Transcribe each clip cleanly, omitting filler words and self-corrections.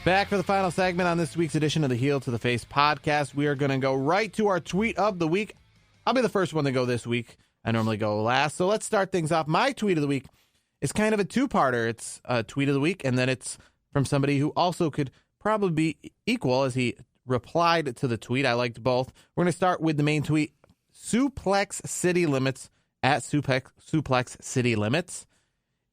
Back for the final segment on this week's edition of the Heel to the Face podcast. We are going to go right to our tweet of the week. I'll be the first one to go this week. I normally go last. So let's start things off. My tweet of the week is kind of a two-parter. It's a tweet of the week, and then it's from somebody who also could probably be equal as he replied to the tweet. I liked both. We're going to start with the main tweet. Suplex City Limits at Suplex City Limits.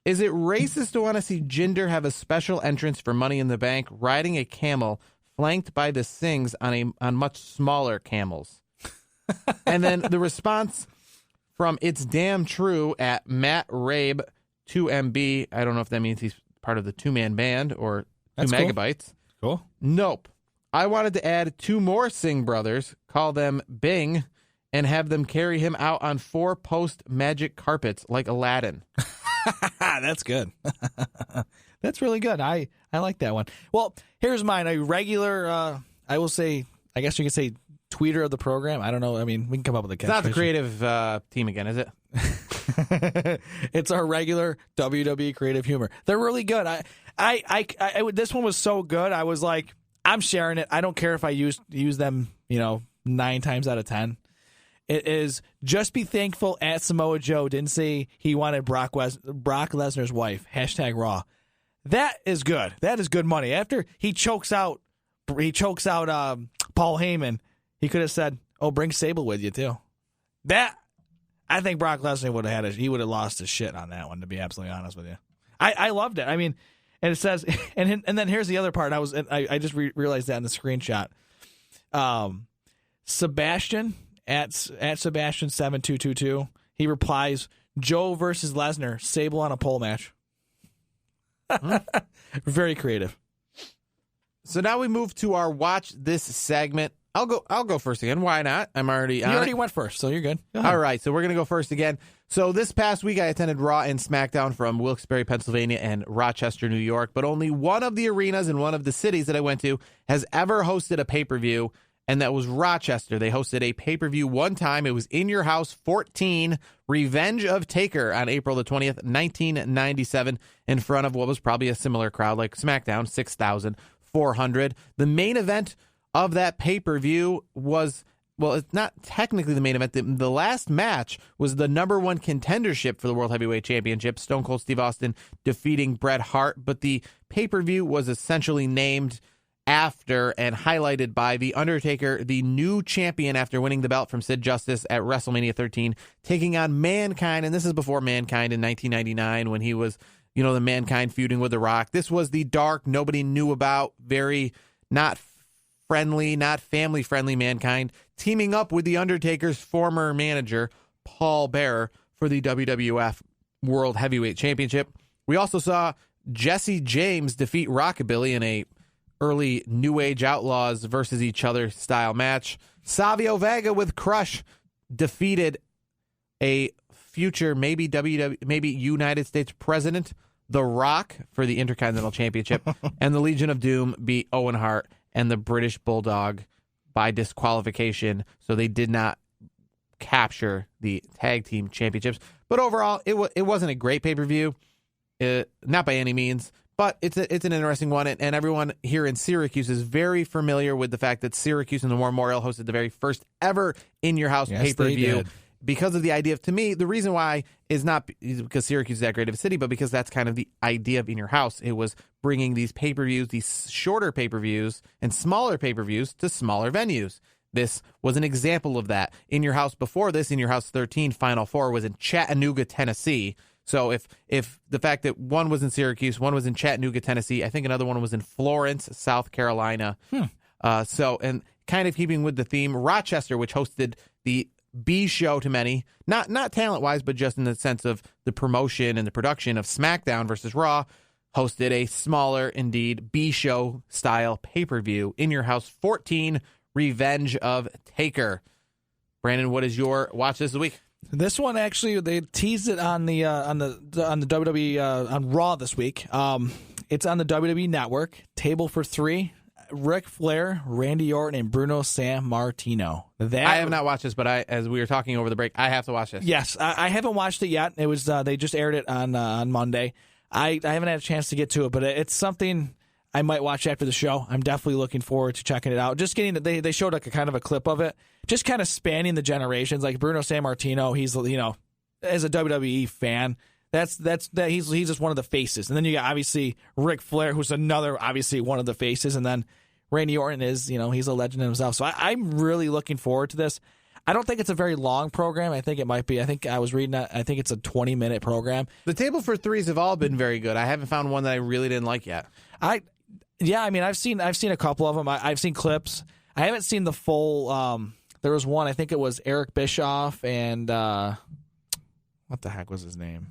Is it racist to want to see Jinder have a special entrance for Money in the Bank riding a camel flanked by the Singhs on much smaller camels? And then the response from It's Damn True at Matt Rabe 2MB. I don't know if that means he's part of the two-man band or That's 2 cool. megabytes. Cool. Nope. I wanted to add 2 more Singh brothers, call them Bing, and have them carry him out on 4 post magic carpets like Aladdin. That's good. That's really good. I like that one. Well, here's mine. A regular, I will say, I guess you could say tweeter of the program. I don't know. I mean, we can come up with a catchphrase. It's not the creative team again, is it? It's our regular WWE creative humor. They're really good. This one was so good. I was like, I'm sharing it. I don't care if I use them, 9 times out of 10. It is just be thankful at Samoa Joe didn't say he wanted Brock Lesnar's wife. #Raw. That is good. That is good money. After he chokes out Paul Heyman, he could have said, "Oh, bring Sable with you too." That I think Brock Lesnar would have he would have lost his shit on that one. To be absolutely honest with you, I loved it. I mean, and it says, and then here's the other part. I just realized that in the screenshot. Sebastian. At Sebastian7222, he replies, Joe versus Lesnar, Sable on a pole match. Very creative. So now we move to our Watch This segment. I'll go first again. Why not? I'm already on. You already went first, so you're good. All right, so we're going to go first again. So this past week I attended Raw and SmackDown from Wilkes-Barre, Pennsylvania and Rochester, New York, but only one of the arenas in one of the cities that I went to has ever hosted a pay-per-view, and that was Rochester. They hosted a pay-per-view one time. It was In Your House 14, Revenge of Taker on April the 20th, 1997, in front of what was probably a similar crowd like SmackDown, 6,400. The main event of that pay-per-view was, well, it's not technically the main event. The last match was the number 1 contendership for the World Heavyweight Championship, Stone Cold Steve Austin defeating Bret Hart, but the pay-per-view was essentially named after and highlighted by The Undertaker, the new champion after winning the belt from Sid Justice at WrestleMania 13, taking on Mankind, and this is before Mankind in 1999 when he was, the Mankind feuding with The Rock. This was the dark, nobody knew about, very not friendly, not family-friendly Mankind, teaming up with The Undertaker's former manager, Paul Bearer, for the WWF World Heavyweight Championship. We also saw Jesse James defeat Rockabilly in a early New Age Outlaws versus each other style match. Savio Vega with Crush defeated a future maybe United States President, The Rock, for the Intercontinental Championship. And the Legion of Doom beat Owen Hart and the British Bulldog by disqualification, so they did not capture the tag team championships. But overall, it wasn't a great pay-per-view, not by any means. But it's an interesting one, and everyone here in Syracuse is very familiar with the fact that Syracuse and the War Memorial hosted the very first ever In Your House pay-per-view. Because of the idea of, to me, the reason why is not because Syracuse is that great of a city, but because that's kind of the idea of In Your House. It was bringing these pay-per-views, these shorter pay-per-views and smaller pay-per-views to smaller venues. This was an example of that. In Your House before this, In Your House 13 Final Four was in Chattanooga, Tennessee. So if the fact that one was in Syracuse, one was in Chattanooga, Tennessee, I think another one was in Florence, South Carolina. And kind of keeping with the theme, Rochester, which hosted the B show to many, not talent-wise, but just in the sense of the promotion and the production of SmackDown versus Raw, hosted a smaller, indeed, B show style pay-per-view, In Your House 14, Revenge of Taker. Brandon, what is your watch this week? This one actually, they teased it on the WWE on Raw this week. It's on the WWE Network. Table for 3: Ric Flair, Randy Orton, and Bruno Sammartino. I have not watched this, but as we were talking over the break, I have to watch this. Yes, I haven't watched it yet. It was they just aired it on Monday. I haven't had a chance to get to it, but it's something I might watch after the show. I'm definitely looking forward to checking it out. Just getting they showed like a kind of a clip of it, just kind of spanning the generations. Like Bruno Sammartino, he's as a WWE fan, that's he's just one of the faces. And then you got obviously Ric Flair, who's another obviously one of the faces, and then Randy Orton is he's a legend himself. So I'm really looking forward to this. I don't think it's a very long program. I think it might be. I think I was reading that. I think it's a 20-minute program. The Table for Threes have all been very good. I haven't found one that I really didn't like yet. I've seen a couple of them. I've seen clips. I haven't seen the full. There was one. I think it was Eric Bischoff and what the heck was his name?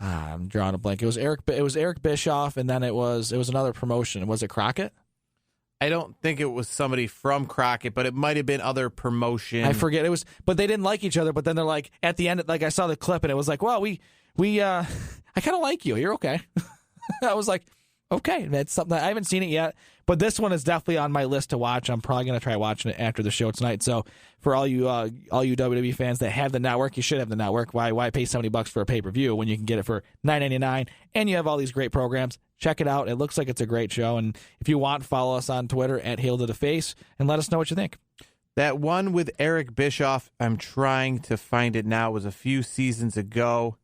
I'm drawing a blank. It was Eric Bischoff, and then it was another promotion. Was it Crockett? I don't think it was somebody from Crockett, but it might have been other promotion. I forget. It was, but they didn't like each other. But then they're like at the end, like I saw the clip, and it was like, well, I kind of like you. You're okay. I was like, okay, that's something I haven't seen it yet, but this one is definitely on my list to watch. I'm probably gonna try watching it after the show tonight. So for all you WWE fans that have the network, you should have the network. Why pay $70 for a pay-per-view when you can get it for $9.99 and you have all these great programs? Check it out. It looks like it's a great show. And if you want, follow us on Twitter at Hail to the Face and let us know what you think. That one with Eric Bischoff, I'm trying to find it now, was a few seasons ago.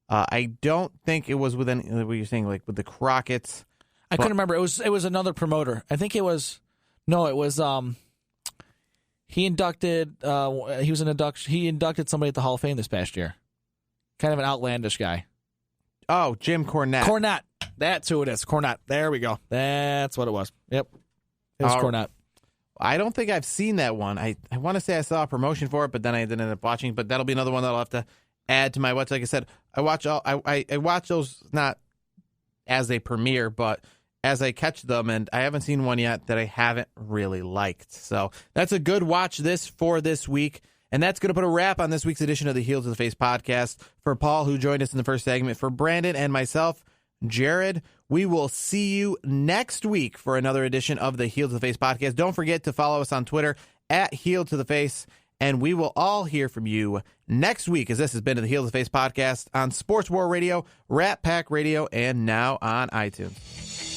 I don't think it was with any, what you're saying, like with the Crockett's. I couldn't remember. It was another promoter. I think it was he inducted he inducted somebody at the Hall of Fame this past year. Kind of an outlandish guy. Oh, Jim Cornette. Cornette. That's who it is. Cornette. There we go. That's what it was. Yep. It was Cornette. I don't think I've seen that one. I want to say I saw a promotion for it, but then I didn't end up watching. But that'll be another one that I'll have to add to my watch. Like I said, I watch those not as they premiere, but as I catch them, and I haven't seen one yet that I haven't really liked. So that's a good watch for this week. And that's going to put a wrap on this week's edition of the Heel to the Face podcast. For Paul, who joined us in the first segment, for Brandon and myself, Jarod, we will see you next week for another edition of the Heel to the Face podcast. Don't forget to follow us on Twitter at Heel to the Face, and we will all hear from you next week, as this has been the Heel to the Face podcast on Sports War Radio, Rat Pack Radio, and now on iTunes.